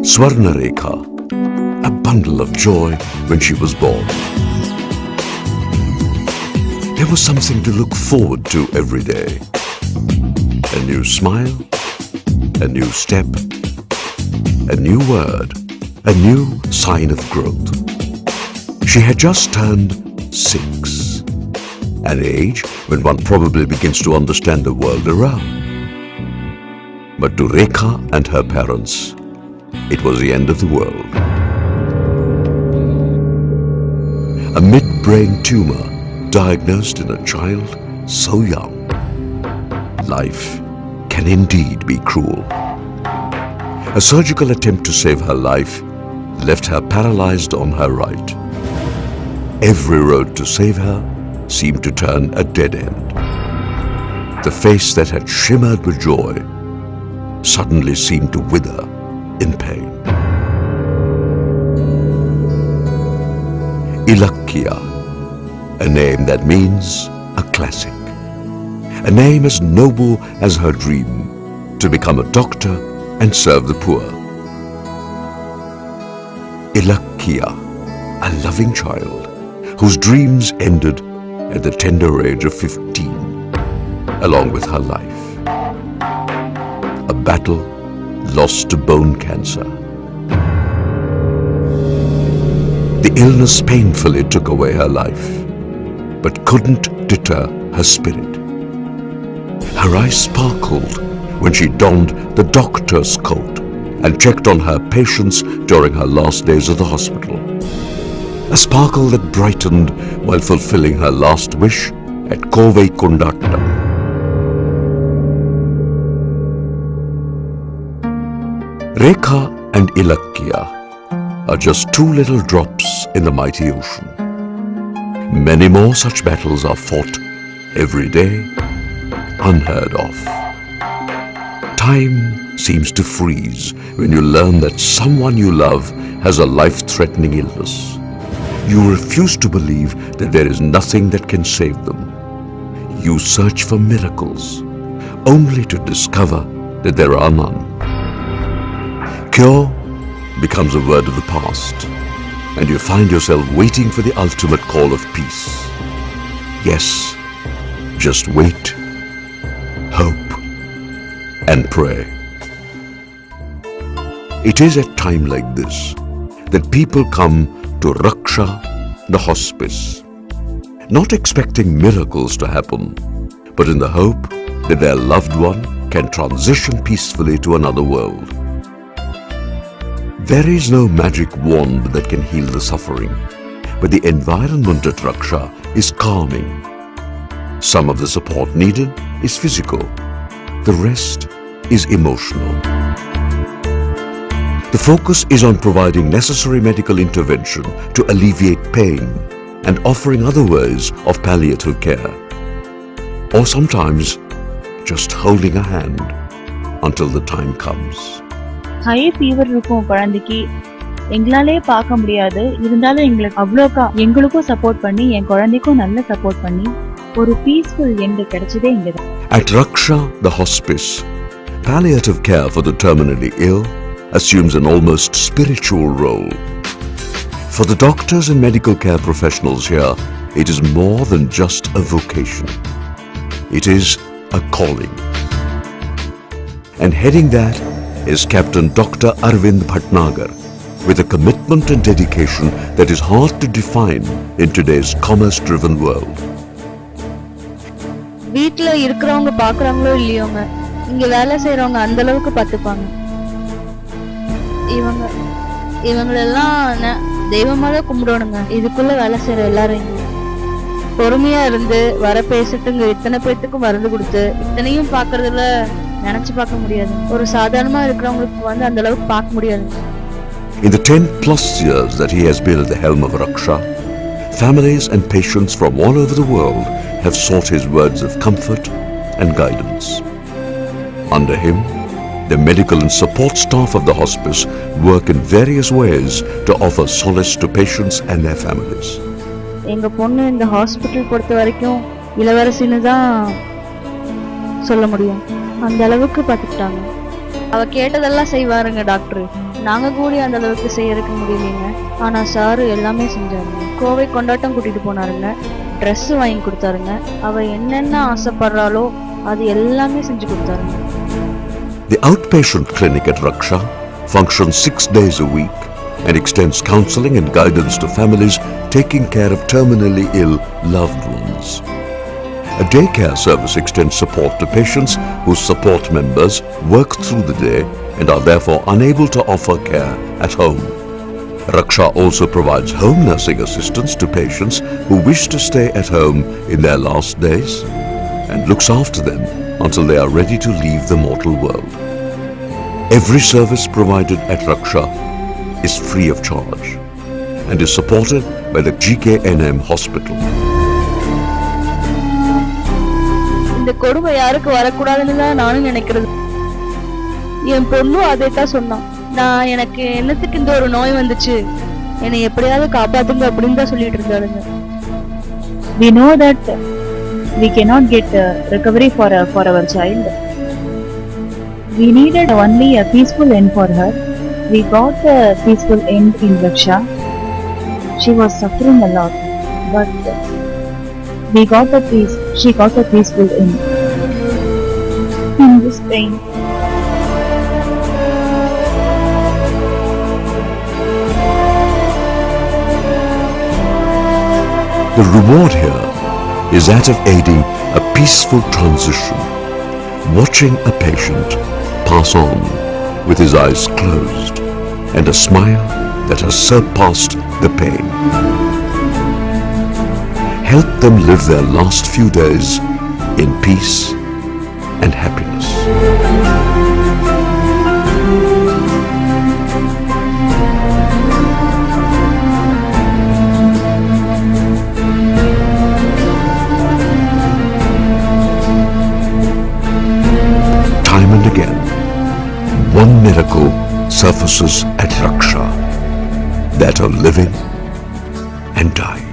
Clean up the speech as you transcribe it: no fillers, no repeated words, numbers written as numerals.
Swarna Rekha, a bundle of joy when she was born. There was something to look forward to every day. A new smile, a new step, a new word, a new sign of growth. She had just turned 6, an age when one probably begins to understand the world around. But to Rekha and her parents, it was the end of the world. A mid-brain tumor diagnosed in a child so young. Life can indeed be cruel. A surgical attempt to save her life left her paralyzed on her right. Every road to save her seemed to turn a dead end. The face that had shimmered with joy suddenly seemed to wither in pain. Ilakkiya, a name that means a classic. A name as noble as her dream to become a doctor and serve the poor. Ilakkiya, a loving child whose dreams ended at the tender age of 15, along with her life. A battle lost to bone cancer. The illness painfully took away her life, but couldn't deter her spirit. Her eyes sparkled when she donned the doctor's coat and checked on her patients during her last days of the hospital. A sparkle that brightened while fulfilling her last wish at Kovai Kondattam. Rekha and Ilakkiya are just 2 little drops in the mighty ocean. Many more such battles are fought every day, unheard of. Time seems to freeze when you learn that someone you love has a life-threatening illness. You refuse to believe that there is nothing that can save them. You search for miracles, only to discover that there are none. Cure becomes a word of the past, and you find yourself waiting for the ultimate call of peace. Yes, just wait, hope, and pray. It is at time like this that people come to Raksha, the hospice, not expecting miracles to happen, but in the hope that their loved one can transition peacefully to another world. There is no magic wand that can heal the suffering, but the environment at Raksha is calming. Some of the support needed is physical, the rest is emotional. The focus is on providing necessary medical intervention to alleviate pain and offering other ways of palliative care. Or sometimes just holding a hand until the time comes. High fever இருக்கும் குழந்தைக்கு, எங்களாலே பார்க்க முடியாது, இருந்தாலும் எங்களுக்கும் support பண்ணி என் குழந்தைக்கும் நல்ல support பண்ணி ஒரு பீஸ்ஃபுல் எண்ட் கிடைச்சதே இங்கதான். At Raksha, the hospice, palliative care for the terminally ill assumes an almost spiritual role. For the doctors and medical care professionals here, it is more than just a vocation. It is a calling. And heading that is Captain Dr. Arvind Bhatnagar, with a commitment and dedication that is hard to define in today's commerce-driven world. வீட்ல இருக்கிறவங்க பாக்குறாங்களோ இல்லையோங்க, இங்க வேலை செய்யறவங்க அந்த அளவுக்கு பார்த்துப்பாங்க. இவங்களெல்லாம் தெய்வமாக கும்பிடணுங்க. இதுக்குள்ள வேலை செய்யற எல்லாரும் பொறுமையா இருந்து வர பேசிட்டுங்க இத்தனை பேத்துக்கு மருந்து கொடுத்து இத்தனையும் பாக்குறதுல நினைச்சு பார்க்க முடியாது. ஒரு சாதாரணமா இருக்கிறவங்களுக்கு அந்த அளவுக்கு பார்க்க முடியாது. In the 10+ years that he has been at the helm of Raksha, families and patients from all over the world have sought his words of comfort and guidance. Under him, the medical and support staff of the hospice work in various ways to offer solace to patients and their families. எங்க பொண்ணு இந்த hospital பொறுத்த வரைக்கும் இளவரசின்னு தான் சொல்ல முடியும். அந்த அளவுக்கு பார்த்துக்கிட்டாங்க. அவ கேட்டதெல்லாம் செய்வாருங்க டாக்டர். நாங்க கூடி அந்த அளவுக்கு செய்யறதுக்கு முடியலைங்க. ஆனா சாரு எல்லாமே செஞ்சாருங்க. கோவை கொண்டாட்டம் கூட்டிட்டு போனாருங்க, ட்ரெஸ் வாங்கி கொடுத்தாருங்க, அவ என்னென்ன ஆசைப்படுறாளோ அது எல்லாமே செஞ்சு கொடுத்தாருங்க. The outpatient clinic at Raksha functions 6 days a week and extends counseling and guidance to families taking care of terminally ill loved ones. A daycare service extends support to patients whose support members work through the day and are therefore unable to offer care at home. Raksha also provides home nursing assistance to patients who wish to stay at home in their last days and looks after them until they are ready to leave the mortal world. Every service provided at Raksha is free of charge and is supported by the GKNM hospital. இந்த கொடுமை யாருக்கு வரக்கூடாதுன்னு தான் நானும் நினைக்கிறது. என் பொண்ணும் அதே தான் சொன்னான். நான் எனக்கு என்னத்துக்கு இந்த ஒரு நோய் வந்துச்சு, என்னை எப்படியாவது காப்பாத்துங்க அப்படின்னு தான் சொல்லிட்டு இருந்தாருங்க. We know that we cannot get recovery for our child. We needed only a peaceful end for her. We got a peaceful end in Raksha. She was suffering a lot, but we got a peace. She got a peaceful end in this pain. The reward here is that of aiding a peaceful transition, watching a patient pass on with his eyes closed and a smile that has surpassed the pain. Help them live their last few days in peace and happiness. Time and again, one miracle surfaces at Raksha, that of living and dying.